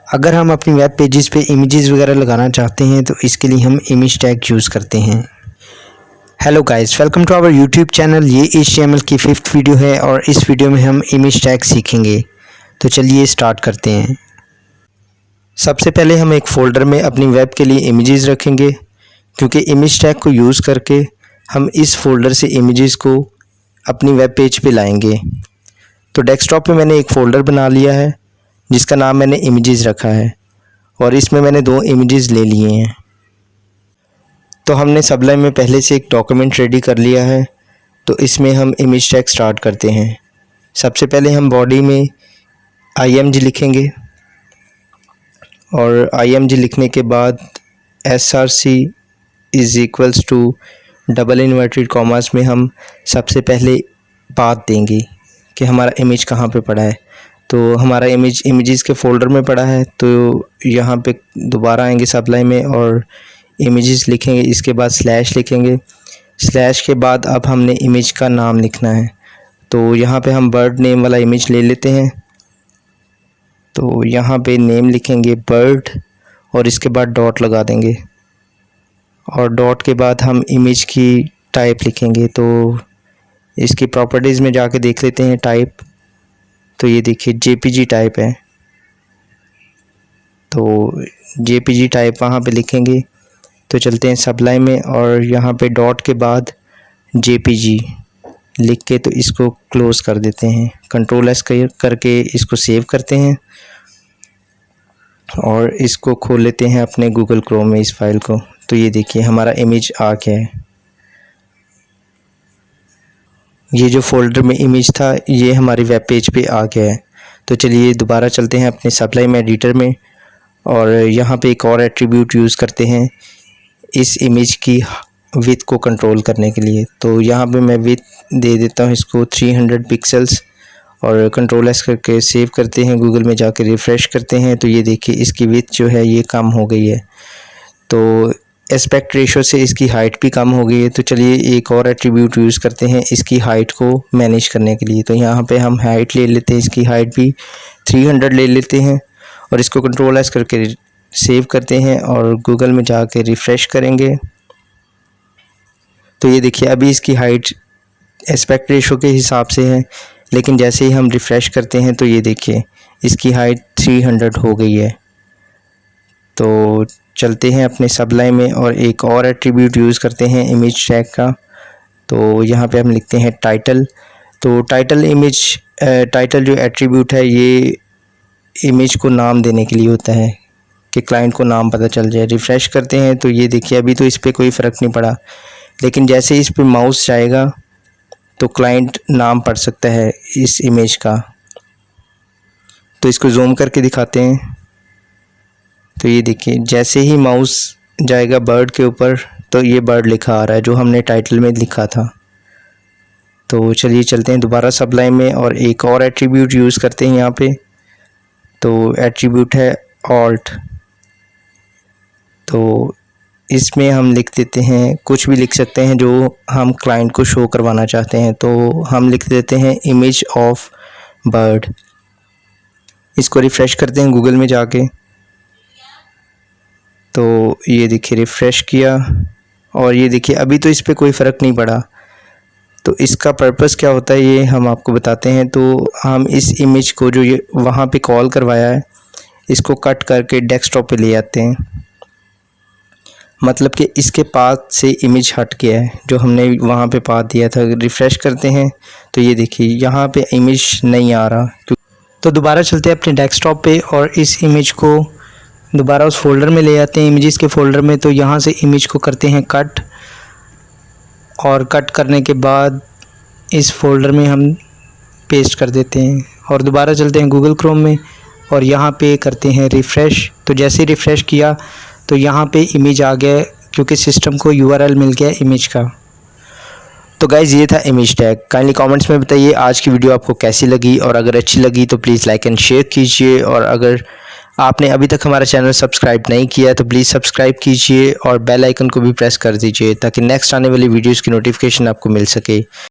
अगर हम अपनी वेब पेजेस पे इमेजेस वगैरह लगाना चाहते हैं तो इसके लिए हम इमेज टैग यूज़ करते हैं। Hello guys, welcome to our YouTube channel. ये HTML की 5th वीडियो है और इस वीडियो में हम इमेज टैग सीखेंगे। तो चलिए स्टार्ट करते हैं। सबसे पहले हम एक फ़ोल्डर में अपनी वेब के लिए इमेजेस रखेंगे, क्योंकि इमेज टैग को यूज़ करके हम इस फ़ोल्डर से इमेजेस को अपनी वेब पेज पे लाएंगे। तो डेस्कटॉप पे मैंने एक फ़ोल्डर बना लिया है जिसका नाम मैंने इमेजेस रखा है और इसमें मैंने 2 इमेजेस ले लिए हैं। तो हमने सबलाइन में पहले से एक डॉक्यूमेंट रेडी कर लिया है, तो इसमें हम इमेज टैग स्टार्ट करते हैं। सबसे पहले हम बॉडी में img लिखेंगे और img लिखने के बाद src is equals to double inverted commas में हम सबसे पहले पाथ देंगे कि हमारा इमेज कहाँ पे पड़ा है। तो हमारा इमेजेस के फ़ोल्डर में पड़ा है, तो यहाँ पे दोबारा आएंगे सबलाइन में और इमेजेस लिखेंगे। इसके बाद स्लैश लिखेंगे। स्लैश के बाद अब हमने इमेज का नाम लिखना है, तो यहाँ पे हम बर्ड नेम वाला इमेज ले लेते हैं। तो यहाँ पे नेम लिखेंगे बर्ड और इसके बाद डॉट लगा देंगे और डॉट के बाद हम इमेज की टाइप लिखेंगे। तो इसकी प्रॉपर्टीज़ में जाके देख लेते हैं टाइप। तो ये देखिए JPG टाइप है, तो JPG टाइप वहाँ पे लिखेंगे। तो चलते हैं सबलाइन में और यहाँ पे डॉट के बाद JPG लिख के तो इसको क्लोज़ कर देते हैं। कंट्रोल S करके इसको सेव करते हैं और इसको खोल लेते हैं अपने गूगल क्रोम में इस फाइल को। तो ये देखिए हमारा इमेज आ गया है। ये जो फ़ोल्डर में इमेज था ये हमारी वेब पेज पे आ गया है। तो चलिए दोबारा चलते हैं अपने सबलाइन एडिटर में और यहाँ पे एक और एट्रीब्यूट यूज़ करते हैं इस इमेज की विड्थ को कंट्रोल करने के लिए। तो यहाँ पे मैं विड्थ दे देता हूँ इसको 300 पिक्सल्स और कंट्रोल S करके सेव करते हैं। गूगल में जाकर रिफ़्रेश करते हैं तो ये देखिए इसकी विड्थ जो है ये कम हो गई है। तो एस्पेक्ट रेशो से इसकी हाइट भी कम हो गई है। तो चलिए एक और एट्रीब्यूट यूज़ करते हैं इसकी हाइट को मैनेज करने के लिए। तो यहाँ पे हम हाइट ले लेते हैं, इसकी हाइट भी 300 ले लेते हैं और इसको कंट्रोल S करके सेव करते हैं और गूगल में जाके रिफ़्रेश करेंगे। तो ये देखिए अभी इसकी हाइट एस्पेक्ट रेशो के हिसाब से है, लेकिन जैसे ही हम रिफ़्रेश करते हैं तो ये देखिए इसकी हाइट 300 हो गई है। तो चलते हैं अपने सबलाइन में और एक और एट्रीब्यूट यूज़ करते हैं इमेज टैग का। तो यहाँ पे हम लिखते हैं टाइटल। तो टाइटल जो एट्रीब्यूट है ये इमेज को नाम देने के लिए होता है कि क्लाइंट को नाम पता चल जाए। रिफ़्रेश करते हैं तो ये देखिए अभी तो इस पर कोई फ़र्क नहीं पड़ा, लेकिन जैसे ही इस पर माउस जाएगा तो क्लाइंट नाम पढ़ सकता है इस इमेज का। तो इसको जूम करके दिखाते हैं। तो ये देखिए जैसे ही माउस जाएगा बर्ड के ऊपर तो ये बर्ड लिखा आ रहा है जो हमने टाइटल में लिखा था। तो चलिए चलते हैं दोबारा सबलाइन में और एक और एट्रीब्यूट यूज़ करते हैं यहाँ पे। तो एट्रीब्यूट है ऑल्ट। तो इसमें हम लिख देते हैं, कुछ भी लिख सकते हैं जो हम क्लाइंट को शो करवाना चाहते हैं। तो हम लिख देते हैं इमेज ऑफ बर्ड। इसको रिफ़्रेश करते हैं गूगल में जाके। तो ये देखिए रिफ़्रेश किया और ये देखिए अभी तो इस पर कोई फ़र्क नहीं पड़ा। तो इसका पर्पस क्या होता है ये हम आपको बताते हैं। तो हम इस इमेज को जो ये वहाँ पे कॉल करवाया है इसको कट करके डेस्कटॉप पे ले आते हैं, मतलब कि इसके पाथ से इमेज हट गया है जो हमने वहाँ पे पाथ दिया था। रिफ़्रेश करते हैं तो ये देखिए यहाँ पे इमेज नहीं आ रहा। तो दोबारा चलते हैं अपने डेस्कटॉप पे और इस इमेज को दोबारा उस फोल्डर में ले आते हैं, इमेजेस के फ़ोल्डर में। तो यहाँ से इमेज को करते हैं कट और कट करने के बाद इस फोल्डर में हम पेस्ट कर देते हैं और दोबारा चलते हैं गूगल क्रोम में और यहाँ पे करते हैं रिफ़्रेश। तो जैसे ही रिफ़्रेश किया तो यहाँ पे इमेज आ गया क्योंकि सिस्टम को URL मिल गया इमेज का। तो गाइज़ ये था इमेज टैग। काइंडली कमेंट्स में बताइए आज की वीडियो आपको कैसी लगी और अगर अच्छी लगी तो प्लीज़ लाइक एंड शेयर कीजिए और अगर आपने अभी तक हमारा चैनल सब्सक्राइब नहीं किया तो प्लीज़ सब्सक्राइब कीजिए और बेल आइकन को भी प्रेस कर दीजिए ताकि नेक्स्ट आने वाली वीडियोज़ की नोटिफिकेशन आपको मिल सके।